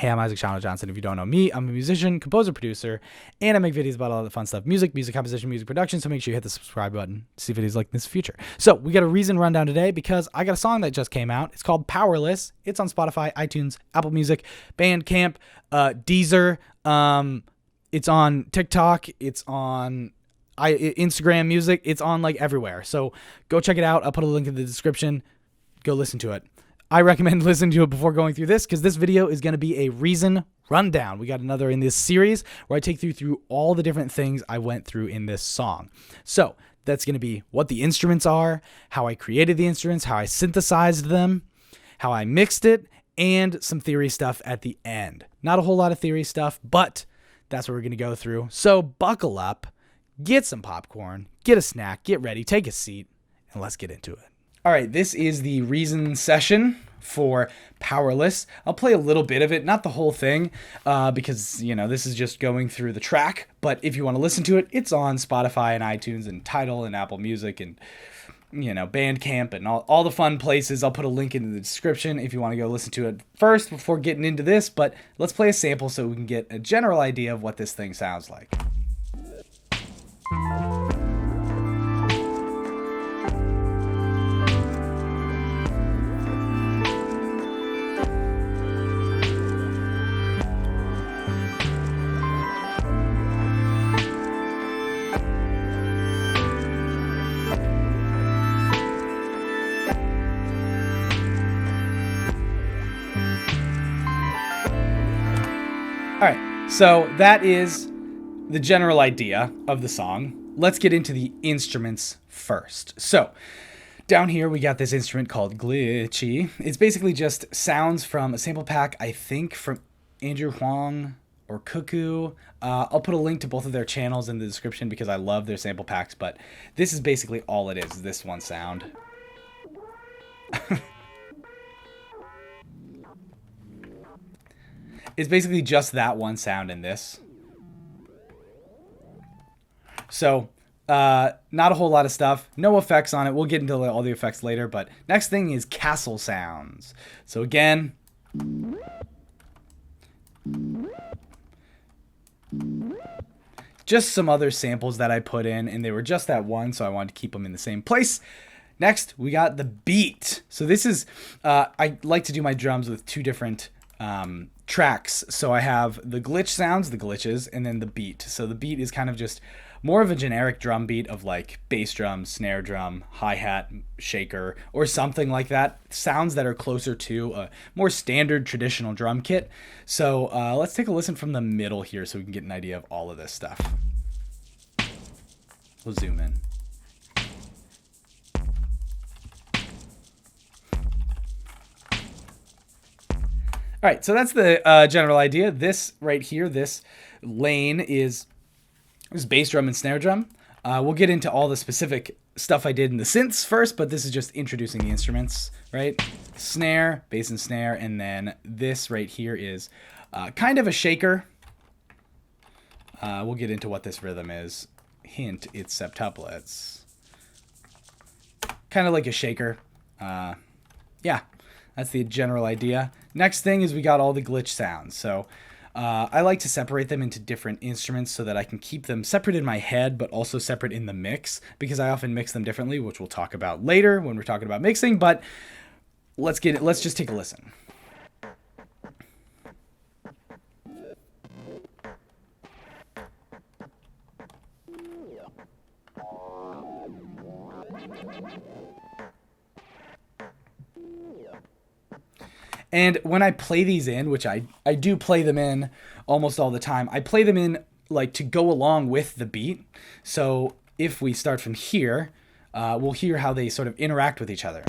Hey, I'm Isaac Schanno Johnson. If you don't know me, I'm a musician, composer, producer, and I make videos about all the fun stuff. Music composition, music production. So make sure you hit the subscribe button to see videos like this in the future. So we got a reason rundown today because I got a song that just came out. It's called Powerless. It's on Spotify, iTunes, Apple Music, Bandcamp, Deezer. It's on TikTok. It's on Instagram Music. It's on like everywhere. So go check it out. I'll put a link in the description. Go listen to it. I recommend listening to it before going through this because this video is going to be a reason rundown. We got another in this series where I take you through all the different things I went through in this song. So that's going to be what the instruments are, how I created the instruments, how I synthesized them, how I mixed it, and some theory stuff at the end. Not a whole lot of theory stuff, but that's what we're going to go through. So buckle up, get some popcorn, get a snack, get ready, take a seat, and let's get into it. All right, this is the reason session for Powerless. I'll play a little bit of it, not the whole thing, because, this is just going through the track. But if you want to listen to it, it's on Spotify and iTunes and Tidal and Apple Music and, Bandcamp and all the fun places. I'll put a link in the description if you want to go listen to it first before getting into this. But let's play a sample so we can get a general idea of what this thing sounds like. All right, so that is the general idea of the song. Let's get into the instruments first. So down here, we got this instrument called Glitchy. It's basically just sounds from a sample pack, I think, from Andrew Huang or Cuckoo. I'll put a link to both of their channels in the description because I love their sample packs, but this is basically all it is this one sound. It's basically just that one sound in this. So, not a whole lot of stuff. No effects on it. We'll get into all the effects later. But next thing is castle sounds. So again, just some other samples that I put in, and they were just that one, so I wanted to keep them in the same place. Next, we got the beat. So this is, I like to do my drums with two different tracks. So I have the glitch sounds, the glitches, and then the beat. So the beat is kind of just more of a generic drum beat of like bass drum, snare drum, hi-hat, shaker, or something like that. Sounds that are closer to a more standard traditional drum kit. So let's take a listen from the middle here so we can get an idea of all of this stuff. We'll zoom in. All right, so that's the general idea. This right here, this lane is bass drum and snare drum. We'll get into all the specific stuff I did in the synths first, but this is just introducing the instruments, right? Snare, bass and snare, and then this right here is kind of a shaker. We'll get into what this rhythm is. Hint, it's septuplets. Kind of like a shaker. Yeah. That's the general idea. Next thing is we got all the glitch sounds. So I like to separate them into different instruments so that I can keep them separate in my head, but also separate in the mix because I often mix them differently, which we'll talk about later when we're talking about mixing. But let's just take a listen. And when I play these in, which I do play them in almost all the time, I play them in like to go along with the beat. So if we start from here, we'll hear how they sort of interact with each other.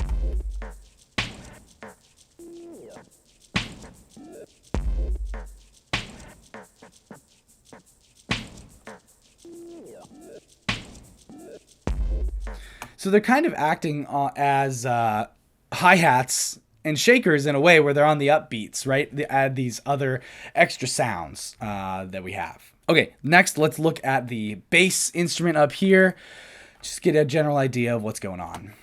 So they're kind of acting as hi-hats and shakers in a way where they're on the upbeats, right? They add these other extra sounds that we have. Okay, next let's look at the bass instrument up here. Just get a general idea of what's going on.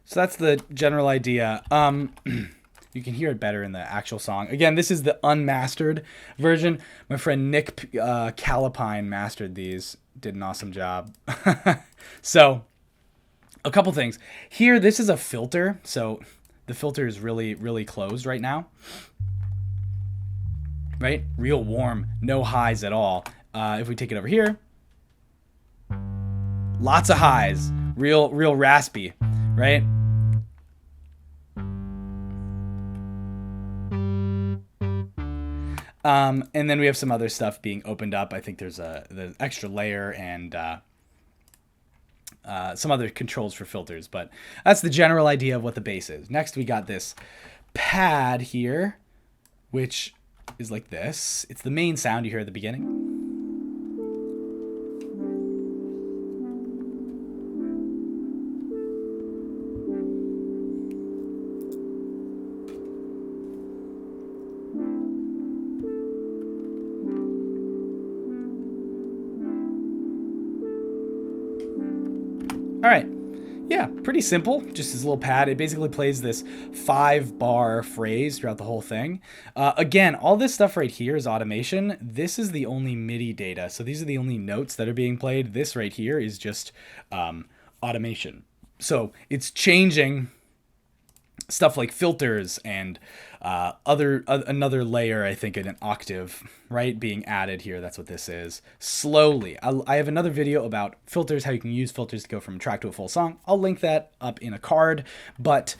So that's the general idea. You can hear it better in the actual song. Again, this is the unmastered version. My friend Nick Calapine mastered these. Did an awesome job. So, a couple things. Here, this is a filter. So, the filter is really, really closed right now. Right? Real warm. No highs at all. If we take it over here, lots of highs. Real raspy. Right? And then we have some other stuff being opened up. I think there's the extra layer and some other controls for filters, but that's the general idea of what the bass is. Next, we got this pad here, which is like this. It's the main sound you hear at the beginning. All right. Yeah, pretty simple. Just this little pad. It basically plays this 5-bar phrase throughout the whole thing. Again, all this stuff right here is automation. This is the only MIDI data. So these are the only notes that are being played. This right here is just automation. So it's changing stuff like filters and another layer, I think, in an octave, right, being added here. That's what this is. Slowly. I have another video about filters, how you can use filters to go from a track to a full song. I'll link that up in a card, but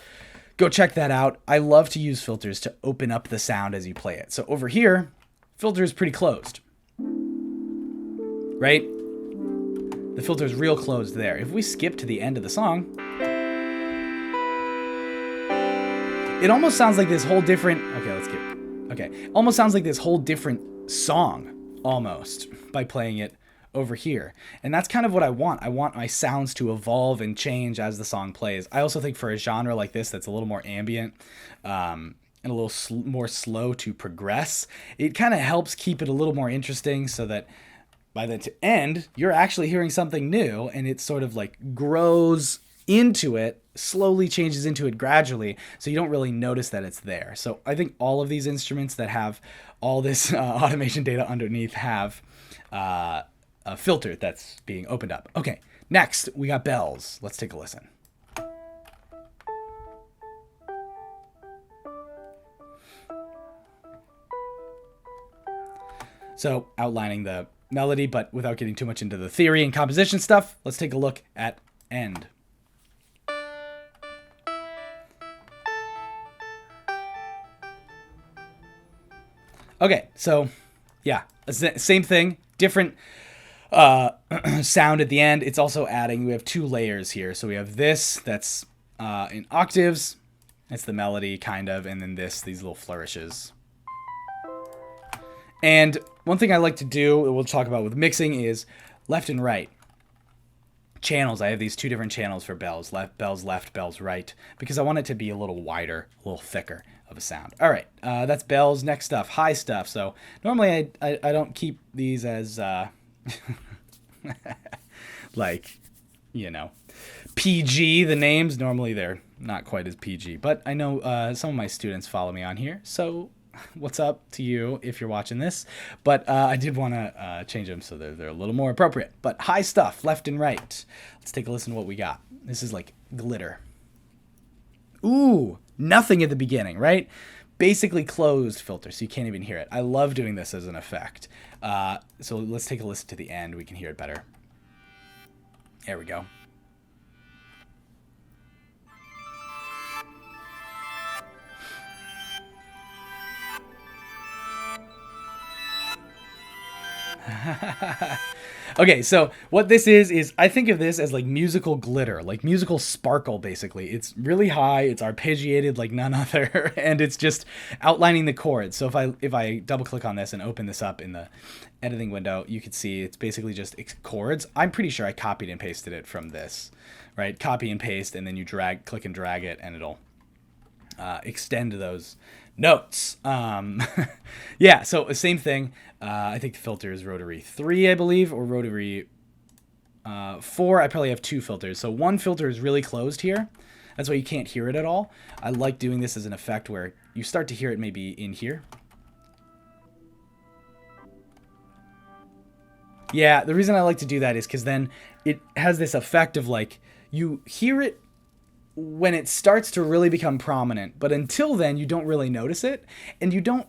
go check that out. I love to use filters to open up the sound as you play it. So over here, filter is pretty closed, right? The filter is real closed there. If we skip to the end of the song, it almost sounds like this whole different... almost sounds like this whole different song, almost, by playing it over here. And that's kind of what I want. I want my sounds to evolve and change as the song plays. I also think for a genre like this that's a little more ambient and a little more slow to progress, it kind of helps keep it a little more interesting so that by the end, you're actually hearing something new, and it sort of like grows into it, slowly changes into it gradually, so you don't really notice that it's there. So I think all of these instruments that have all this automation data underneath have a filter that's being opened up. Okay, next we got bells. Let's take a listen. So outlining the melody, but without getting too much into the theory and composition stuff, let's take a look at end. Okay, so yeah, same thing, different sound at the end. It's also adding, we have 2 layers here. So we have this that's in octaves, that's the melody kind of, and then these little flourishes. And one thing I like to do, we'll talk about with mixing, is left and right. Channels, I have these 2 different channels for bells, left, bells right, because I want it to be a little wider, a little thicker of a sound. All right, that's bells. Next stuff, high stuff. So normally I don't keep these as like, you know, PG, the names. Normally they're not quite as PG, but I know some of my students follow me on here, so what's up to you if you're watching this. But I did want to change them so they're a little more appropriate. But high stuff, left and right. Let's take a listen to what we got. This is like glitter. Ooh, nothing at the beginning, right? Basically closed filter, so you can't even hear it. I love doing this as an effect. So let's take a listen to the end. We can hear it better. There we go. Okay, so what this is I think of this as like musical glitter, like musical sparkle, basically. It's really high, it's arpeggiated like none other, and it's just outlining the chords. So if I double click on this and open this up in the editing window, you can see it's basically just chords. I'm pretty sure I copied and pasted it from this, right? Copy and paste, and then you click and drag it, and it'll extend those notes. Yeah, so same thing. I think the filter is rotary 3, I believe, or rotary 4. I probably have 2 filters. So one filter is really closed here. That's why you can't hear it at all. I like doing this as an effect where you start to hear it maybe in here. Yeah, the reason I like to do that is because then it has this effect of like you hear it when it starts to really become prominent, but until then you don't really notice it, and you don't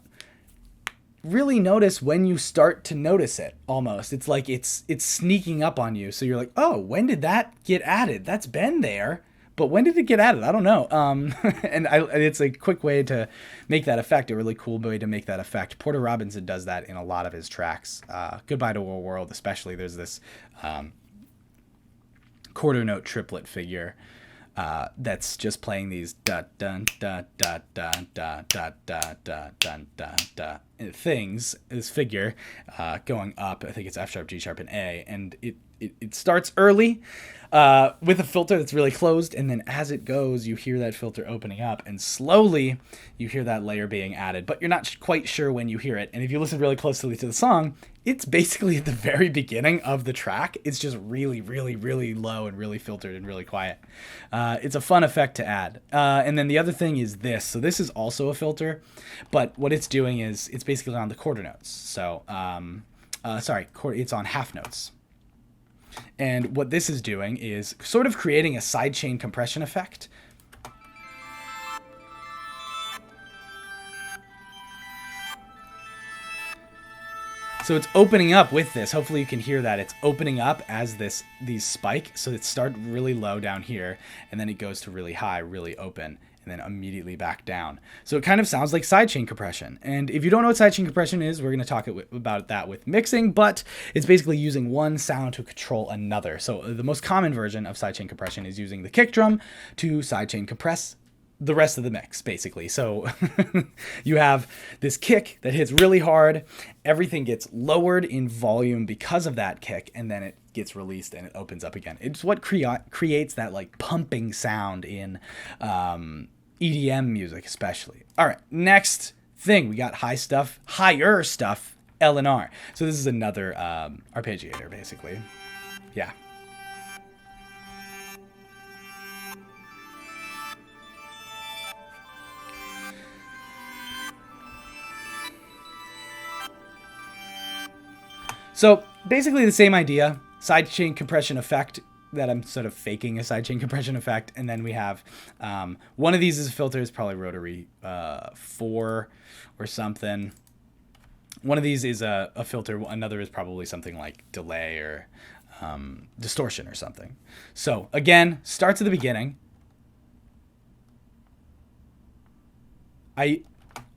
really notice when you start to notice it. Almost, it's like it's sneaking up on you. So you're like, oh, when did that get added? That's been there, but when did it get added? I don't know. And it's a quick way to make that effect, a really cool way to make that effect. Porter Robinson does that in a lot of his tracks. Goodbye to a World, especially. There's this quarter note triplet figure that's just playing these da dun da da da da da da da dun da da things. This figure going up. I think it's F sharp, G sharp, and A, and it starts early with a filter that's really closed, and then as it goes, you hear that filter opening up, and slowly you hear that layer being added, but you're not quite sure when you hear it. And if you listen really closely to the song, it's basically at the very beginning of the track. It's just really, really, really low and really filtered and really quiet. It's a fun effect to add. And then the other thing is this. So this is also a filter, but what it's doing is it's basically on the quarter notes. So, it's on half notes. And what this is doing is sort of creating a sidechain compression effect. So it's opening up with this. Hopefully you can hear that. It's opening up as these spike. So it starts really low down here, and then it goes to really high, really open, and then immediately back down. So it kind of sounds like sidechain compression. And if you don't know what sidechain compression is, we're going to talk about that with mixing, but it's basically using one sound to control another. So the most common version of sidechain compression is using the kick drum to sidechain compress the rest of the mix, basically. So you have this kick that hits really hard. Everything gets lowered in volume because of that kick, and then it gets released and it opens up again. It's what creates that like pumping sound in EDM music, especially. All right, next thing, we got higher stuff, L and R. So this is another arpeggiator, basically. Yeah. So basically the same idea, sidechain compression effect, that I'm sort of faking a sidechain compression effect. And then we have one of these is a filter, it's probably rotary 4 or something. One of these is a filter, another is probably something like delay or distortion or something. So again, starts at the beginning. I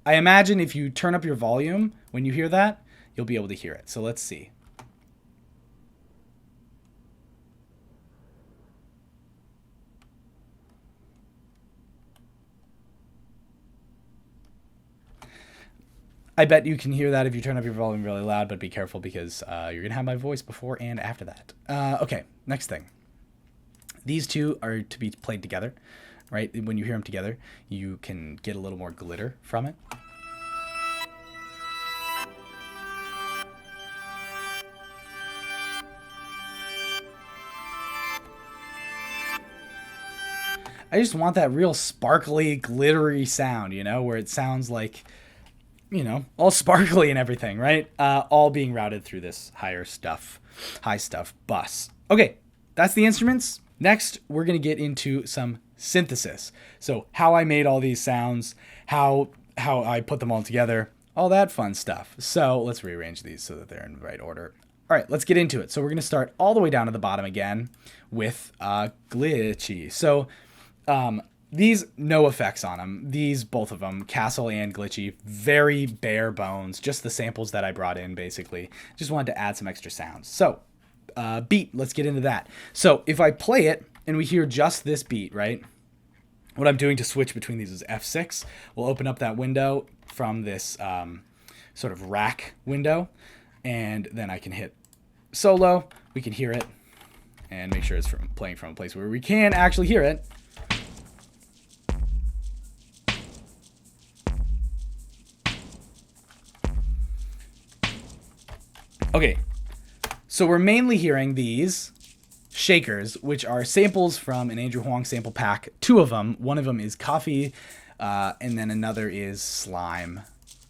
imagine if you turn up your volume when you hear that, you'll be able to hear it. So let's see. I bet you can hear that if you turn up your volume really loud, but be careful because you're going to have my voice before and after that. Okay, next thing. These two are to be played together, right? When you hear them together, you can get a little more glitter from it. I just want that real sparkly, glittery sound, you know, where it sounds like, you know, all sparkly and everything, right? All being routed through this high stuff bus. Okay, that's the instruments. Next, we're going to get into some synthesis. So how I made all these sounds, how I put them all together, all that fun stuff. So let's rearrange these so that they're in the right order. All right, let's get into it. So we're going to start all the way down to the bottom again with glitchy. So these, no effects on them. These, both of them, Castle and Glitchy, very bare bones, just the samples that I brought in, basically. Just wanted to add some extra sounds. So, beat, let's get into that. So, if I play it, and we hear just this beat, right? What I'm doing to switch between these is F6. We'll open up that window from this sort of rack window, and then I can hit solo. We can hear it, and make sure it's playing from a place where we can actually hear it. Okay, so we're mainly hearing these shakers, which are samples from an Andrew Huang sample pack. 2 of them. One of them is coffee, and then another is slime.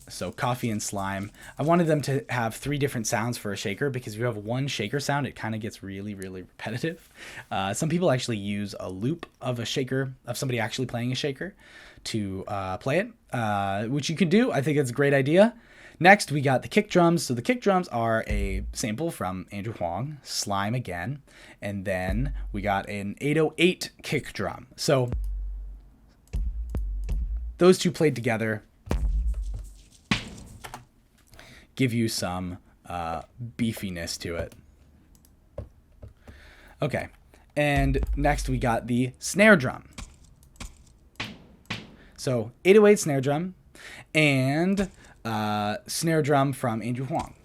So coffee and slime. I wanted them to have 3 different sounds for a shaker, because if you have one shaker sound, it kind of gets really, really repetitive. Some people actually use a loop of a shaker, of somebody actually playing a shaker, to play it, which you can do. I think it's a great idea. Next, we got the kick drums. So the kick drums are a sample from Andrew Huang, slime again, and then we got an 808 kick drum. So those 2 played together give you some beefiness to it. Okay, and next we got the snare drum. So 808 snare drum and snare drum from Andrew Huang.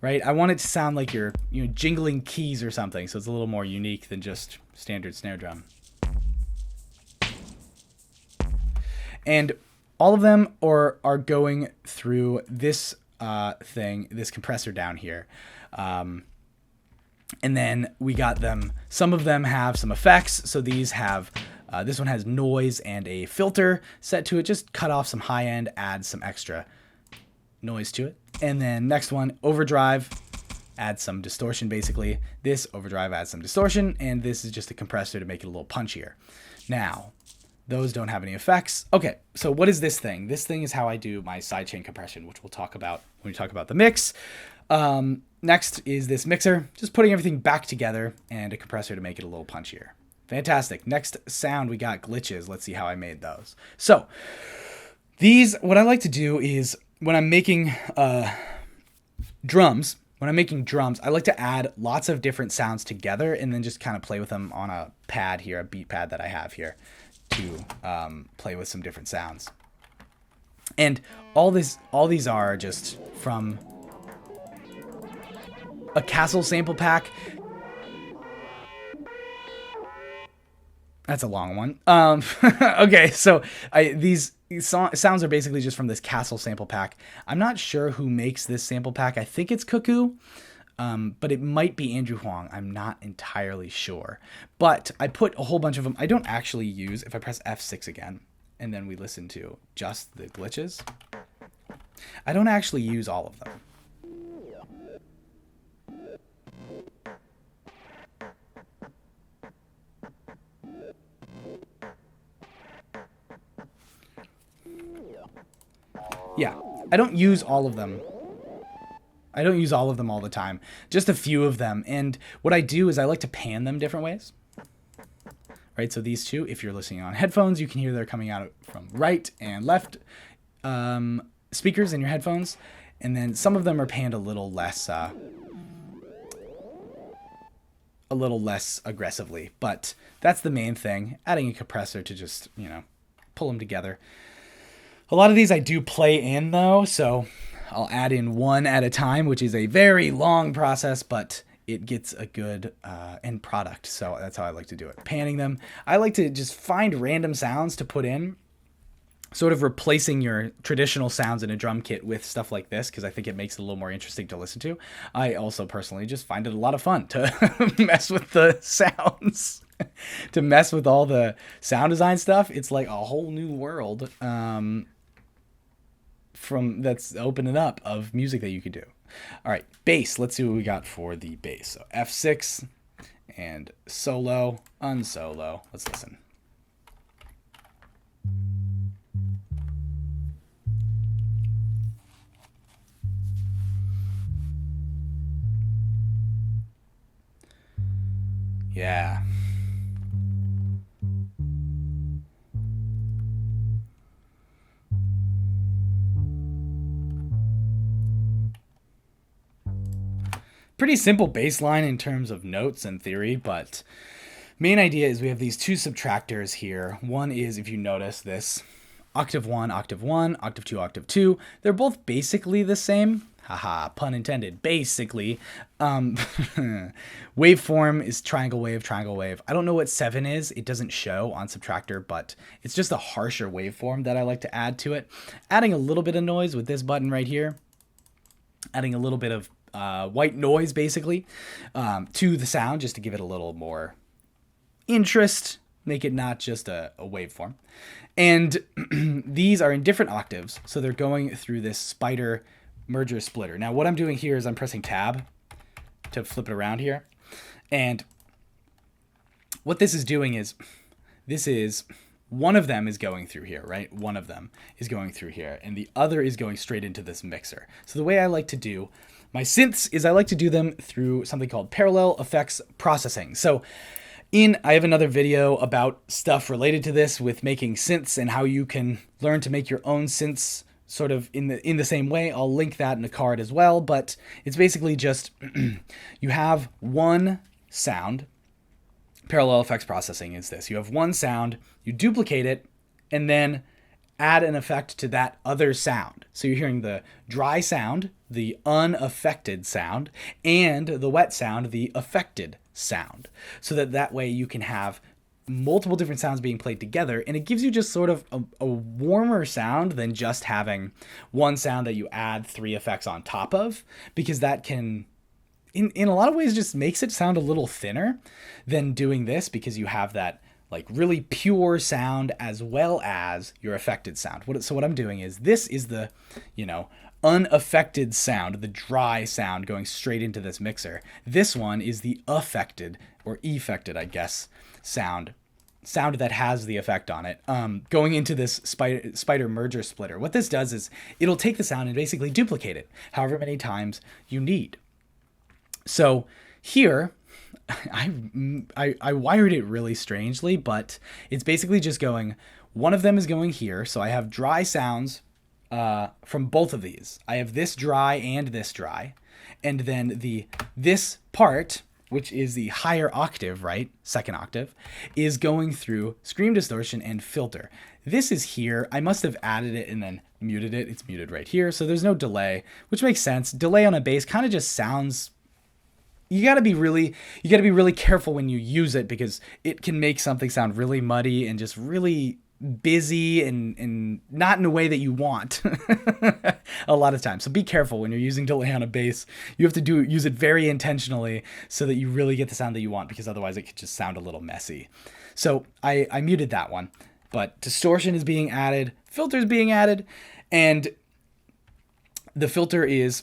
Right? I want it to sound like you're jingling keys or something, so it's a little more unique than just standard snare drum. And all of them are going through this this compressor down here. And then we got them, some of them have some effects. So these have, this one has noise and a filter set to it. Just cut off some high end, add some extra noise to it. And then next one, overdrive, add some distortion basically. This overdrive adds some distortion, and this is just a compressor to make it a little punchier. Now, those don't have any effects. Okay, so what is this thing? This thing is how I do my sidechain compression, which we'll talk about when we talk about the mix. Next is this mixer, just putting everything back together, and a compressor to make it a little punchier. Fantastic. Next sound, we got glitches. Let's see how I made those. So these, what I like to do is when I'm making drums, I like to add lots of different sounds together and then just kind of play with them on a pad here, a beat pad that I have here, to play with some different sounds. And all these are just from a Castle sample pack. That's a long one. Okay, so these sounds are basically just from this Castle sample pack. I'm not sure who makes this sample pack. I think it's Cuckoo, but it might be Andrew Huang. I'm not entirely sure. But I put a whole bunch of them. I don't actually use, if I press F6 again, and then we listen to just the glitches, I don't actually use all of them. Yeah, I don't use all of them. I don't use all of them all the time, just a few of them. And what I do is I like to pan them different ways. Right, so these 2, if you're listening on headphones, you can hear they're coming out from right and left speakers in your headphones. And then some of them are panned a little less aggressively. But that's the main thing, adding a compressor to just, pull them together. A lot of these I do play in though, so I'll add in one at a time, which is a very long process, but it gets a good end product. So that's how I like to do it. Panning them. I like to just find random sounds to put in, sort of replacing your traditional sounds in a drum kit with stuff like this, because I think it makes it a little more interesting to listen to. I also personally just find it a lot of fun to mess with the sounds. To mess with all the sound design stuff. It's like a whole new world from that's opening up of music that you could do. All right, bass. Let's see what we got for the bass. So F6 and solo, unsolo. Let's listen. Yeah. Pretty simple bass line in terms of notes and theory, but main idea is we have these 2 subtractors here. One is, if you notice this, octave 1, octave 1, octave 2, octave 2. They're both basically the same. Haha, pun intended. Basically. Waveform is triangle wave, triangle wave. I don't know what 7 is. It doesn't show on subtractor, but it's just a harsher waveform that I like to add to it. Adding a little bit of noise with this button right here. Adding a little bit of white noise basically to the sound, just to give it a little more interest, make it not just a waveform. And these are in different octaves, so they're going through this spider merger splitter. Now what I'm doing here is I'm pressing tab to flip it around here, and what this is doing is one of them is going through here, right? One of them is going through here, and the other is going straight into this mixer. So the way I like to do my synths is I like to do them through something called parallel effects processing. So I have another video about stuff related to this with making synths and how you can learn to make your own synths sort of in the same way. I'll link that in the card as well, but it's basically just you have one sound. Parallel effects processing is this. You have one sound, you duplicate it, and then add an effect to that other sound. So you're hearing the dry sound, the unaffected sound, and the wet sound, the affected sound. So that way you can have multiple different sounds being played together, and it gives you just sort of a warmer sound than just having one sound that you add 3 effects on top of, because that can, in a lot of ways, just makes it sound a little thinner than doing this, because you have that like really pure sound as well as your affected sound. So what I'm doing is, this is the, unaffected sound, the dry sound going straight into this mixer. This one is the affected, or effected, I guess, sound that has the effect on it, going into this spider merger splitter. What this does is it'll take the sound and basically duplicate it however many times you need. So here, I wired it really strangely, but it's basically just going, one of them is going here. So I have dry sounds from both of these. I have this dry and this dry. And then this part, which is the higher octave, right? Second octave, is going through scream distortion and filter. This is here. I must have added it and then muted it. It's muted right here. So there's no delay, which makes sense. Delay on a bass kind of just sounds, you got to be really careful when you use it, because it can make something sound really muddy and just really busy and not in a way that you want a lot of times. So be careful when you're using delay on a bass. You have to use it very intentionally so that you really get the sound that you want, because otherwise it could just sound a little messy. So I muted that one, but distortion is being added, filter is being added, and the filter is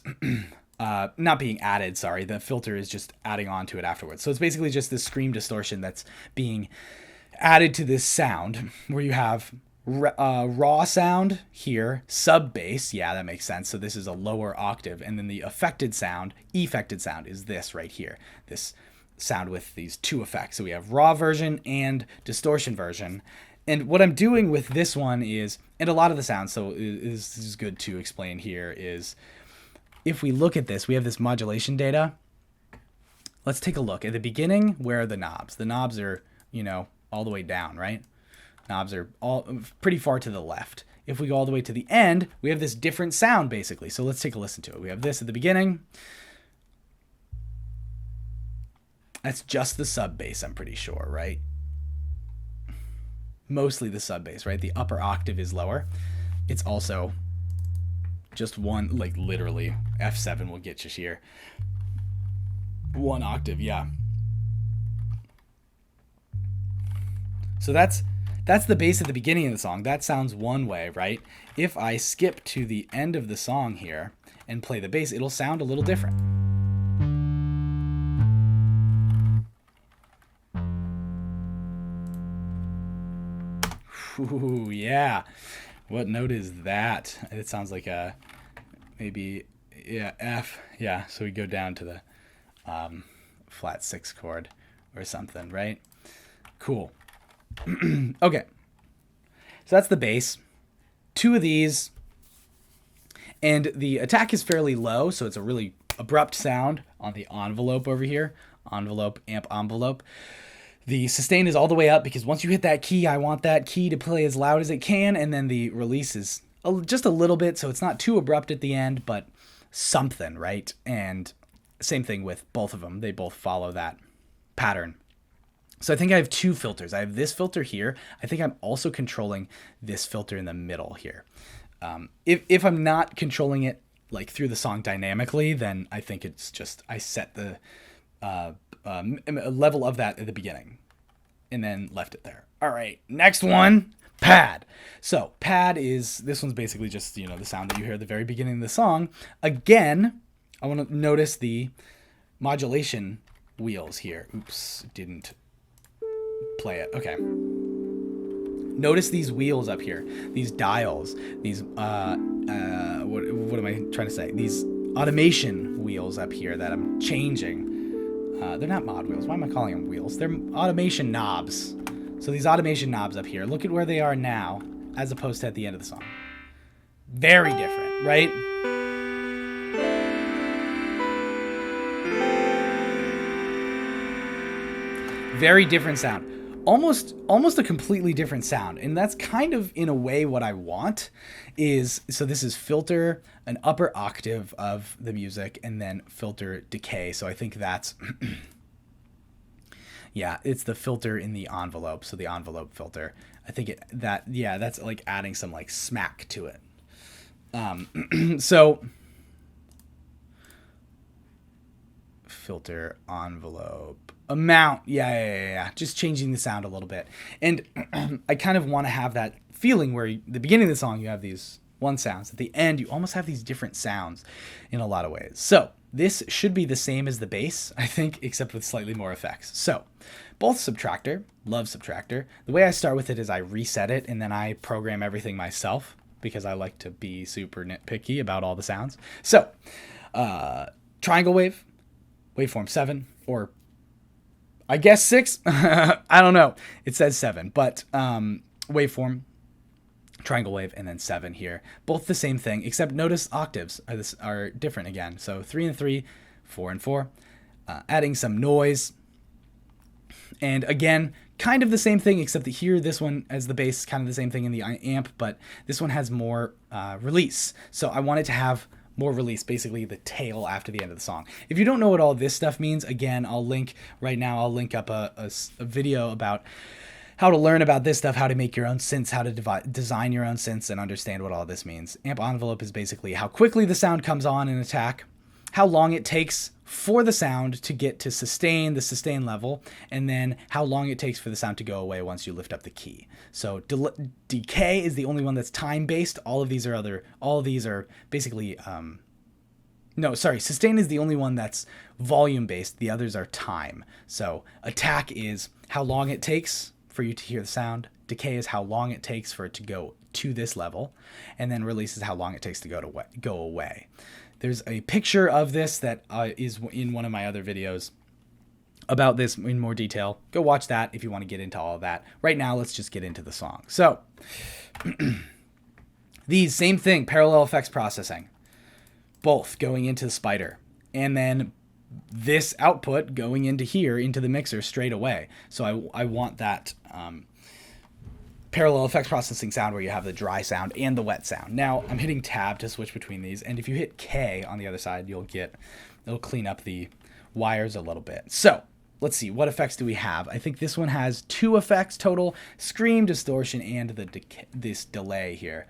not being added, sorry. The filter is just adding on to it afterwards. So it's basically just this scream distortion that's being added to this sound, where you have raw sound here, sub bass. Yeah, that makes sense. So this is a lower octave. And then the effected sound is this right here. This sound with these 2 effects. So we have raw version and distortion version. And what I'm doing with this one is, and a lot of the sounds, so this is good to explain here, is if we look at this, we have this modulation data. Let's take a look. At the beginning, where are the knobs? The knobs are, all the way down, right? Knobs are all pretty far to the left. If we go all the way to the end, we have this different sound, basically. So let's take a listen to it. We have this at the beginning. That's just the sub bass, I'm pretty sure, right? Mostly the sub bass, right? The upper octave is lower. It's also just one, like literally F7 will get you here. 1 octave, yeah. So that's the bass at the beginning of the song. That sounds one way, right? If I skip to the end of the song here and play the bass, it'll sound a little different. Ooh, yeah. What note is that? It sounds like a maybe, yeah, F. Yeah, so we go down to the flat 6 chord or something, right? Cool. Okay. So that's the bass. 2 of these. And the attack is fairly low, so it's a really abrupt sound on the envelope over here. Envelope, amp envelope. The sustain is all the way up, because once you hit that key, I want that key to play as loud as it can, and then the release is just a little bit, so it's not too abrupt at the end, but something, right? And same thing with both of them. They both follow that pattern. So I think I have 2 filters. I have this filter here. I think I'm also controlling this filter in the middle here. If I'm not controlling it like through the song dynamically, then I think it's just I set the level of that at the beginning and then left it there. All right, next one, pad. So pad is, this one's basically just, the sound that you hear at the very beginning of the song. Again, I want to notice the modulation wheels here. Oops, didn't play it. Okay. Notice these wheels up here, these dials, these, what am I trying to say? These automation wheels up here that I'm changing. They're not mod wheels. Why am I calling them wheels? They're automation knobs. So these automation knobs up here, look at where they are now as opposed to at the end of the song. Very different, right? Very different sound. Almost a completely different sound. And that's kind of, in a way, what I want is, so this is filter, an upper octave of the music, and then filter decay. So I think that's, yeah, it's the filter in the envelope. So the envelope filter. I think that's like adding some like smack to it. So filter envelope. Amount, yeah. Just changing the sound a little bit. And I kind of want to have that feeling where the beginning of the song, you have these one sounds. At the end, you almost have these different sounds in a lot of ways. So this should be the same as the bass, I think, except with slightly more effects. So both subtractor, love subtractor. The way I start with it is I reset it and then I program everything myself because I like to be super nitpicky about all the sounds. So triangle wave, waveform 7, or I guess 6. I don't know. It says 7, but waveform, triangle wave, and then 7 here. Both the same thing, except notice octaves are different again. So 3 and 3, 4 and 4. Adding some noise. And again, kind of the same thing, except that here, this one as the bass, kind of the same thing in the amp, but this one has more release. So I wanted to have more release, basically the tail after the end of the song. If you don't know what all this stuff means, again, I'll link up a video about how to learn about this stuff, how to make your own synths, how to design your own synths, and understand what all this means. Amp envelope is basically how quickly the sound comes on in attack, how long it takes for the sound to get to the sustain level, and then how long it takes for the sound to go away once you lift up the key. So decay is the only one that's time-based. All of these are basically, sustain is the only one that's volume-based. The others are time. So attack is how long it takes for you to hear the sound. Decay is how long it takes for it to go to this level. And then release is how long it takes to go away. There's a picture of this that is in one of my other videos about this in more detail. Go watch that if you want to get into all of that. Right now, let's just get into the song. So, these, same thing, parallel effects processing. Both going into the spider. And then this output going into here, into the mixer straight away. So I want that parallel effects processing sound where you have the dry sound and the wet sound. Now I'm hitting tab to switch between these, and if you hit K on the other side, it'll clean up the wires a little bit. So let's see, what effects do we have? I think this one has 2 effects total: scream, distortion, and this delay here.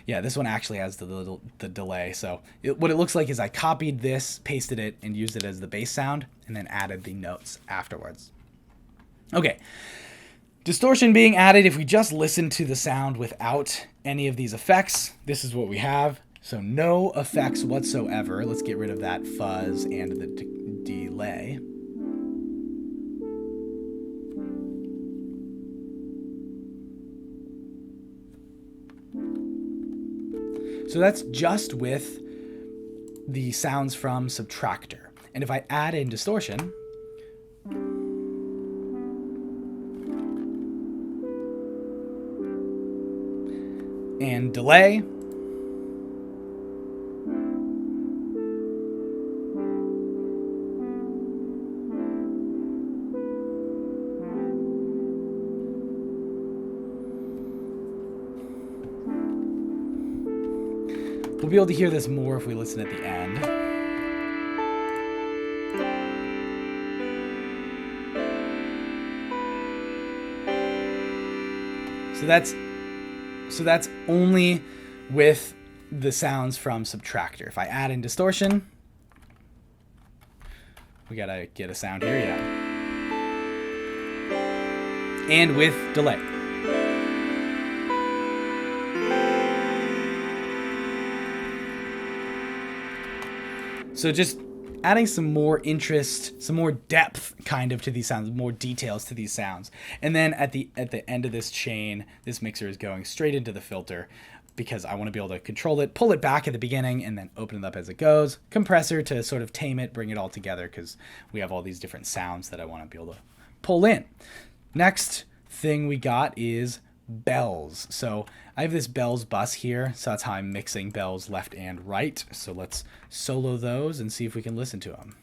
Yeah, this one actually has the delay. So what it looks like is I copied this, pasted it, and used it as the bass sound, and then added the notes afterwards. Okay. Distortion being added, if we just listen to the sound without any of these effects, this is what we have. So no effects whatsoever. Let's get rid of that fuzz and the delay. So that's just with the sounds from subtractor. And if I add in distortion, and delay, we'll be able to hear this more if we listen at the end. So that's only with the sounds from Subtractor. If I add in distortion, we gotta get a sound here, yeah. And with delay. So just adding some more interest, some more depth kind of to these sounds, more details to these sounds. And then at the end of this chain, this mixer is going straight into the filter because I want to be able to control it, pull it back at the beginning, and then open it up as it goes. Compressor to sort of tame it, bring it all together, because we have all these different sounds that I want to be able to pull in. Next thing we got is bells. So I have this bells bus here, so that's how I'm mixing bells left and right. So let's solo those and see if we can listen to them.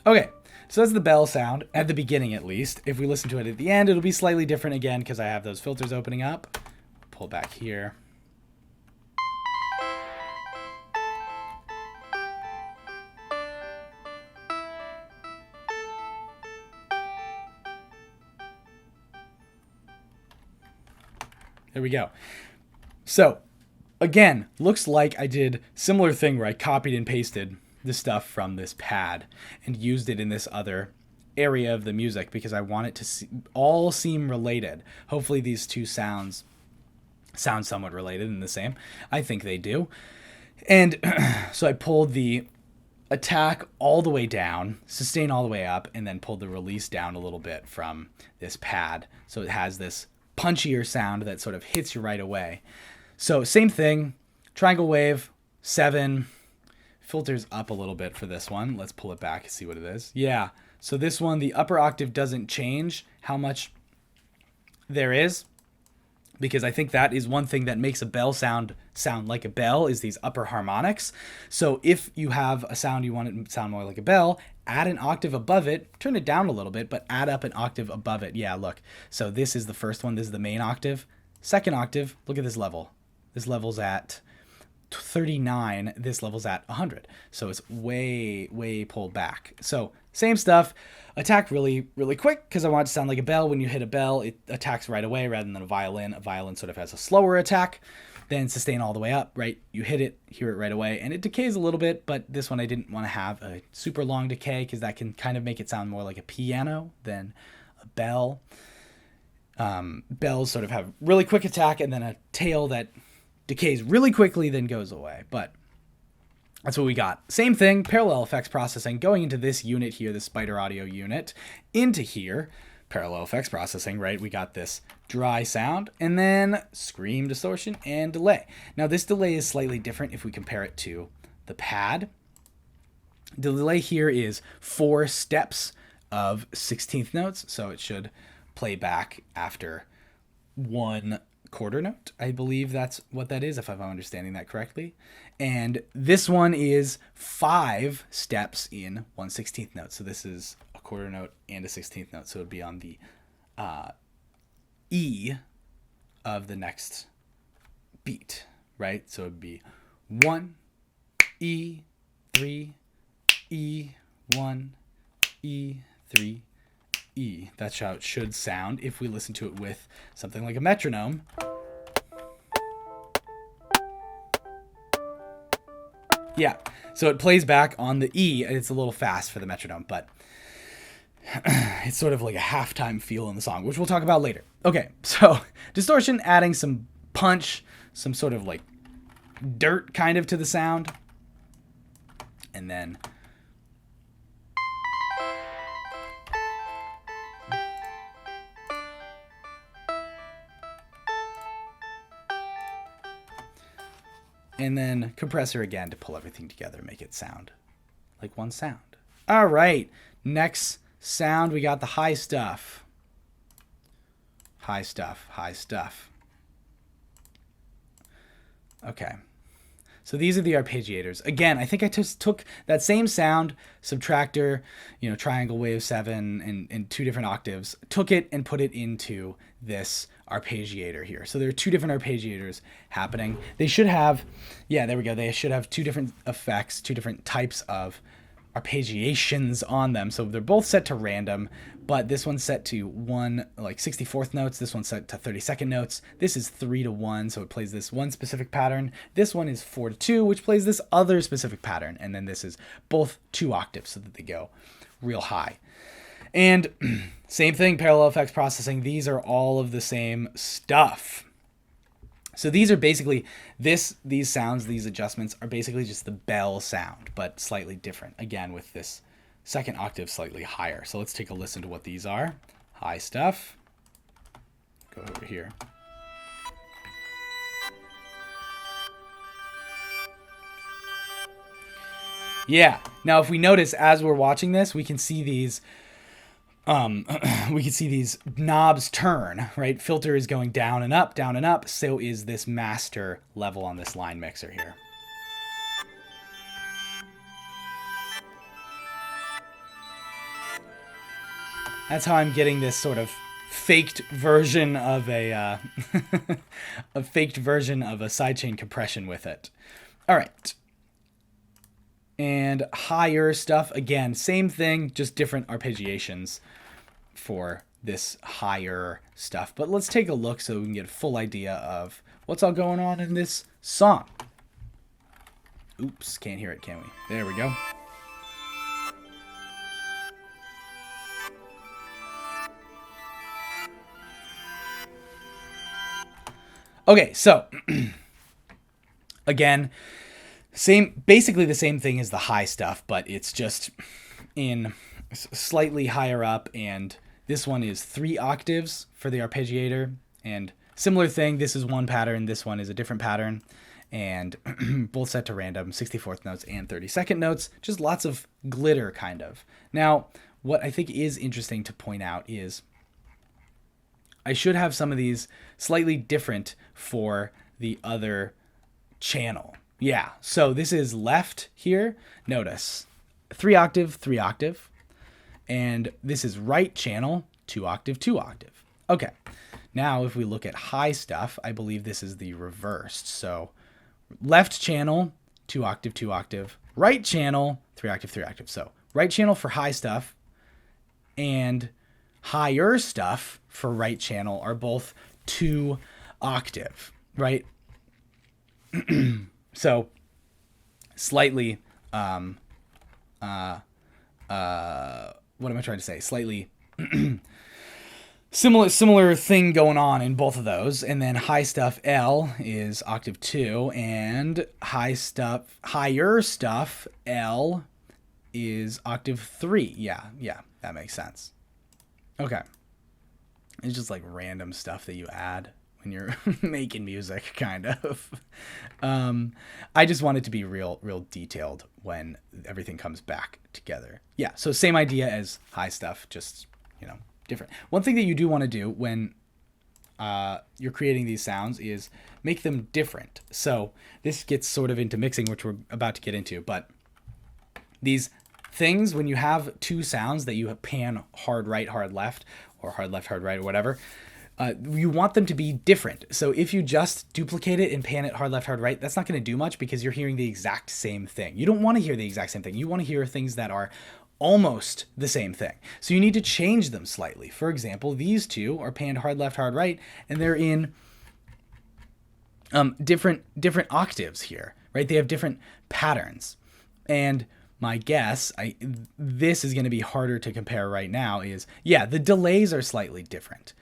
Okay, so that's the bell sound, at the beginning at least. If we listen to it at the end, it'll be slightly different again because I have those filters opening up. Pull back here. There we go. So, again, looks like I did similar thing where I copied and pasted the stuff from this pad and used it in this other area of the music because I want it to all seem related. Hopefully these two sounds sound somewhat related and the same. I think they do. And so I pulled the attack all the way down, sustain all the way up, and then pulled the release down a little bit from this pad. So it has this punchier sound that sort of hits you right away. So same thing, triangle wave, 7, filters up a little bit for this one. Let's pull it back and see what it is. Yeah, so this one, the upper octave doesn't change how much there is, because I think that is one thing that makes a bell sound like a bell is these upper harmonics. So if you have a sound you want it to sound more like a bell, add an octave above it, turn it down a little bit, but add up an octave above it. Yeah, look. So this is the first one. This is the main octave. Second octave, look at this level. This level's at 39, this level's at 100. So it's way pulled back. So same stuff. Attack really quick because I want it to sound like a bell. When you hit a bell, it attacks right away rather than a violin. A violin sort of has a slower attack. Then sustain all the way up, right? You hit it, hear it right away, and it decays a little bit, but this one I didn't want to have a super long decay because that can kind of make it sound more like a piano than a bell. Bells sort of have really quick attack and then a tail that decays really quickly, then goes away. But that's what we got. Same thing, parallel effects processing, going into this unit here, the Spider Audio unit, into here, parallel effects processing, right? We got this dry sound, and then scream, distortion, and delay. Now this delay is slightly different if we compare it to the pad. The delay here is 4 steps of 16th notes, so it should play back after 1 quarter note. I believe that's what that is, if I'm understanding that correctly. And this one is 5 steps in 1/16th note. So this is a quarter note and a 16th note. So it would be on the E of the next beat, right? So it would be 1, E, 3, E, 1, E, 3, E. That's how it should sound if we listen to it with something like a metronome. Yeah, so it plays back on the E, and it's a little fast for the metronome, but it's sort of like a halftime feel in the song, which we'll talk about later. Okay, so distortion, adding some punch, some sort of like dirt kind of to the sound, and then compressor again to pull everything together, make it sound like one sound. All right, next sound, we got the high stuff. High stuff. Okay, So these are the arpeggiators. Again, I think I just took that same sound, subtractor, triangle wave 7 and 2 different octaves, took it and put it into this arpeggiator here. So there are 2 different arpeggiators happening. They should have, there we go. They should have 2 different effects, 2 different types of arpeggiations on them. So they're both set to random, but this one's set to 64th notes. This one's set to 32nd notes. This is 3 to 1, so it plays this one specific pattern. This one is 4 to 2, which plays this other specific pattern. And then this is both 2 octaves so that they go real high. And same thing, parallel effects processing. These are all of the same stuff. So these are basically, these sounds, these adjustments are basically just the bell sound, but slightly different. Again, with this second octave slightly higher. So let's take a listen to what these are. High stuff. Go over here. Yeah. Now, if we notice as we're watching this, we can see these knobs turn, right? Filter is going down and up, down and up. So is this master level on this line mixer here. That's how I'm getting this sort of faked version of a sidechain compression with it. All right. And higher stuff, again, same thing, just different arpeggiations for this higher stuff. But let's take a look so we can get a full idea of what's all going on in this song. Oops, can't hear it, can we? There we go. Okay, so again, basically the same thing as the high stuff, but it's just in slightly higher up, and this one is 3 octaves for the arpeggiator, and similar thing, this is one pattern, this one is a different pattern, and both set to random, 64th notes and 32nd notes, just lots of glitter kind of. Now, what I think is interesting to point out is I should have some of these slightly different for the other channel. Yeah, so this is left here. Notice 3 octave, 3 octave. And this is right channel, 2 octave, 2 octave. Okay, now if we look at high stuff, I believe this is the reversed. So left channel, 2 octave, 2 octave. Right channel, 3 octave, 3 octave. So right channel for high stuff and higher stuff for right channel are both 2 octave, right? So slightly, what am I trying to say? Slightly similar thing going on in both of those. And then high stuff L is octave 2, and higher stuff L is octave 3. Yeah, that makes sense. Okay. It's just like random stuff that you add when you're making music, kind of. I just want it to be real detailed when everything comes back together. Yeah, so same idea as high stuff, just, different. One thing that you do want to do when you're creating these sounds is make them different. So this gets sort of into mixing, which we're about to get into, but these things, when you have 2 sounds that you pan hard right, hard left, or hard left, hard right, or whatever, you want them to be different. So if you just duplicate it and pan it hard left, hard right, that's not going to do much because you're hearing the exact same thing. You don't want to hear the exact same thing. You want to hear things that are almost the same thing. So you need to change them slightly. For example, these 2 are panned hard left, hard right, and they're in different octaves here, right? They have different patterns. And my guess, this is going to be harder to compare right now, is, the delays are slightly different.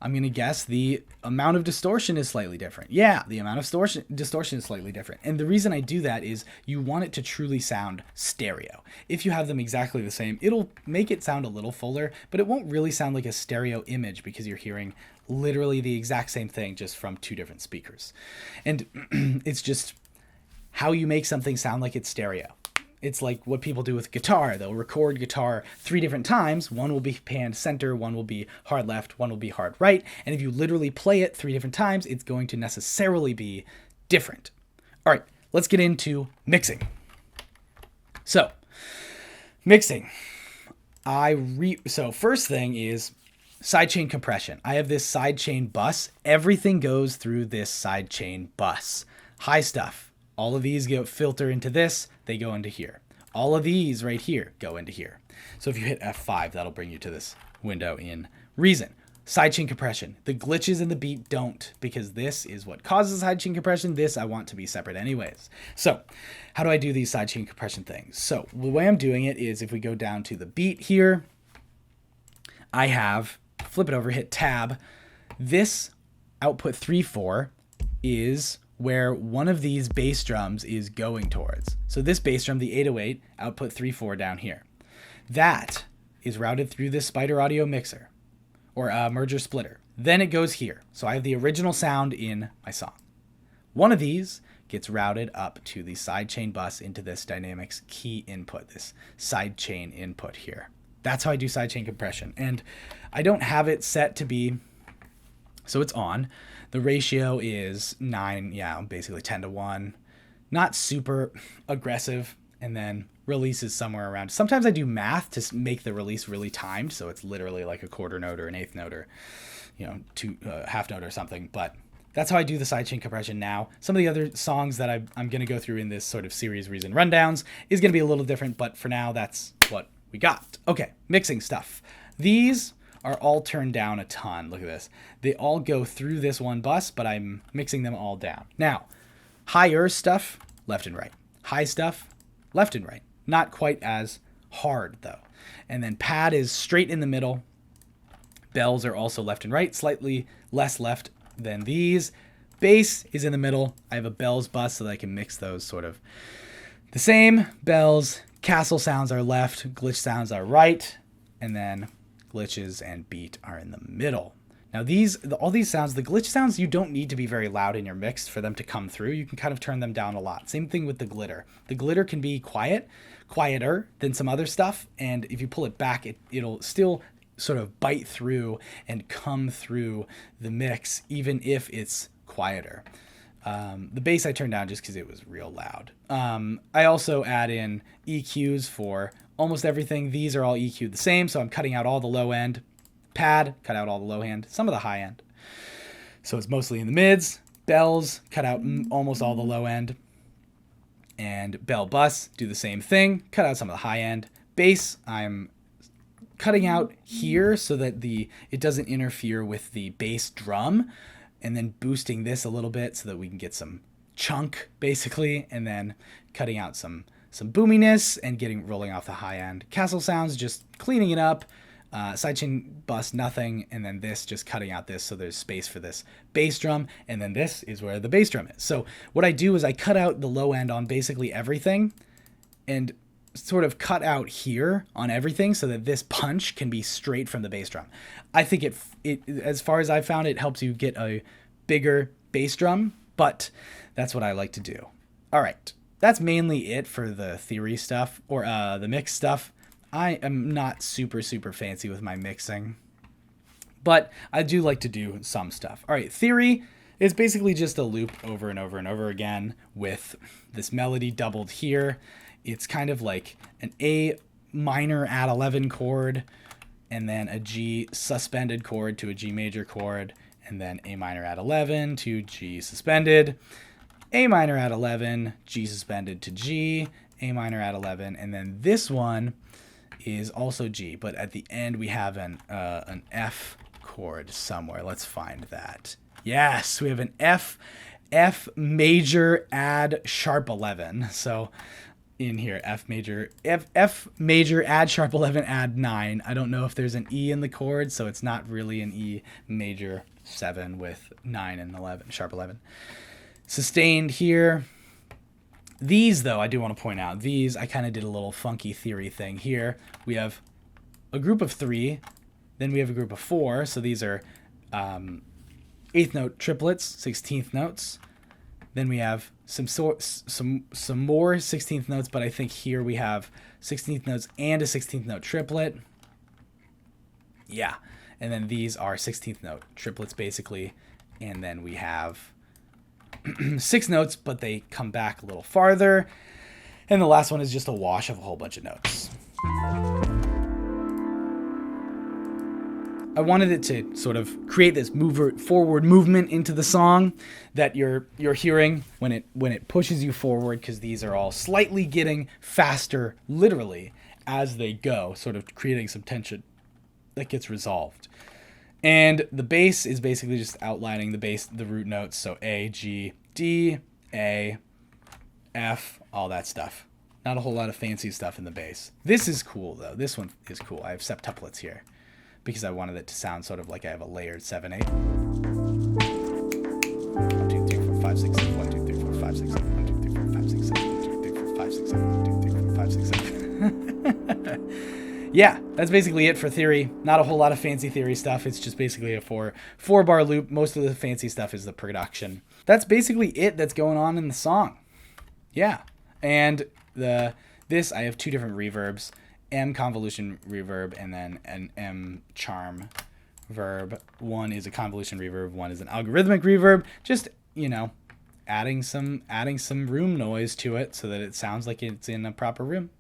I'm going to guess the amount of distortion is slightly different. Yeah, the amount of distortion is slightly different. And the reason I do that is you want it to truly sound stereo. If you have them exactly the same, it'll make it sound a little fuller, but it won't really sound like a stereo image because you're hearing literally the exact same thing just from 2 different speakers. And it's just how you make something sound like it's stereo. It's like what people do with guitar. They'll record guitar 3 different times. One will be panned center, one will be hard left, one will be hard right. And if you literally play it 3 different times, it's going to necessarily be different. All right, let's get into mixing. So, mixing. So first thing is sidechain compression. I have this sidechain bus. Everything goes through this sidechain bus. High stuff. All of these go filter into this. They go into here. All of these right here go into here. So if you hit F5, that'll bring you to this window in Reason. Sidechain compression. The glitches in the beat don't, because this is what causes sidechain compression. This I want to be separate anyways. So how do I do these sidechain compression things? So the way I'm doing it is if we go down to the beat here, I have, flip it over, hit tab. This output 3/4 is where one of these bass drums is going towards. So this bass drum, the 808, output 3/4 down here. That is routed through this Spider Audio mixer or merger splitter. Then it goes here. So I have the original sound in my song. One of these gets routed up to the sidechain bus into this dynamics key input, this sidechain input here. That's how I do sidechain compression. And I don't have it set to be, so it's on. The ratio is 9, basically 10-1. Not super aggressive. And then release is somewhere around. Sometimes I do math to make the release really timed, so it's literally like a quarter note or an eighth note or, half note or something. But that's how I do the sidechain compression now. Some of the other songs that I'm going to go through in this sort of series Reason Rundowns is going to be a little different, but for now, that's what we got. Okay, mixing stuff. These are all turned down a ton. Look at this. They all go through this one bus, but I'm mixing them all down. Now, higher stuff, left and right. High stuff, left and right. Not quite as hard though. And then pad is straight in the middle. Bells are also left and right, slightly less left than these. Bass is in the middle. I have a bells bus so that I can mix those sort of the same. Bells, castle sounds are left, glitch sounds are right, and then glitches and beat are in the middle. Now all these sounds, the glitch sounds, you don't need to be very loud in your mix for them to come through. You can kind of turn them down a lot. Same thing with the glitter. The glitter can be quieter than some other stuff. And if you pull it back, it'll still sort of bite through and come through the mix, even if it's quieter. The bass I turned down just because it was real loud. I also add in EQs for almost everything. These are all EQ'd the same, so I'm cutting out all the low end. Pad, cut out all the low end, some of the high end. So it's mostly in the mids. Bells, cut out almost all the low end. And bell bus, do the same thing, cut out some of the high end. Bass, I'm cutting out here so that it doesn't interfere with the bass drum, and then boosting this a little bit so that we can get some chunk basically, and then cutting out some boominess and rolling off the high end. Castle sounds, just cleaning it up. Sidechain bus, nothing, and then this, just cutting out this so there's space for this bass drum, and then this is where the bass drum is. So what I do is I cut out the low end on basically everything and sort of cut out here on everything so that this punch can be straight from the bass drum. I think it as far as I've found, it helps you get a bigger bass drum, but that's what I like to do. All right, that's mainly it for the theory stuff or the mix stuff. I am not super fancy with my mixing, but I do like to do some stuff. All right, theory is basically just a loop over and over and over again with this melody doubled here. It's kind of like an A minor add 11 chord, and then a G suspended chord to a G major chord, and then A minor add 11 to G suspended, A minor add 11, G suspended to G, A minor add 11, and then this one is also G, but at the end we have an F chord somewhere. Let's find that. Yes, we have an F major add sharp 11. So in here, F major add sharp 11 add 9. I don't know if there's an E in the chord, so it's not really an E major 7 with 9 and 11 sharp 11. Sustained here. These, though, I do want to point out, these, I kind of did a little funky theory thing here. We have a group of 3, then we have a group of 4, so these are 8th note triplets, 16th notes. Then we have some more 16th notes, but I think here we have 16th notes and a 16th note triplet. Yeah, and then these are 16th note triplets, basically, and then we have 6 notes, but they come back a little farther. And the last one is just a wash of a whole bunch of notes. I wanted it to sort of create this forward movement into the song that you're hearing when it pushes you forward, because these are all slightly getting faster, literally, as they go, sort of creating some tension that gets resolved. And the bass is basically just outlining the root notes, so A, G, D, A, F, all that stuff. Not a whole lot of fancy stuff in the bass. This is cool, though. This one is cool. I have septuplets here because I wanted it to sound sort of like I have a layered 7/8. 1, 2, 3, 4, 5, 6, 7. 1, 2, 3, 4, 5, 6, 7. 1, 2, 3, 4, 5, 6, 7. 1, 2, 3, 4, 5, 6, 7. 1, 2, 3, 4, 5, 6, 7. Yeah, that's basically it for theory. Not a whole lot of fancy theory stuff. It's just basically a four-bar loop. Most of the fancy stuff is the production. That's basically it that's going on in the song. Yeah. And this, I have 2 different reverbs, M convolution reverb and then an M charm verb. One is a convolution reverb, one is an algorithmic reverb. Just, adding some room noise to it so that it sounds like it's in a proper room.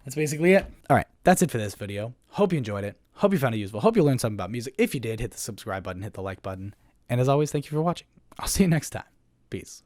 That's basically it. All right, that's it for this video. Hope you enjoyed it. Hope you found it useful. Hope you learned something about music. If you did, hit the subscribe button, hit the like button. And as always, thank you for watching. I'll see you next time. Peace.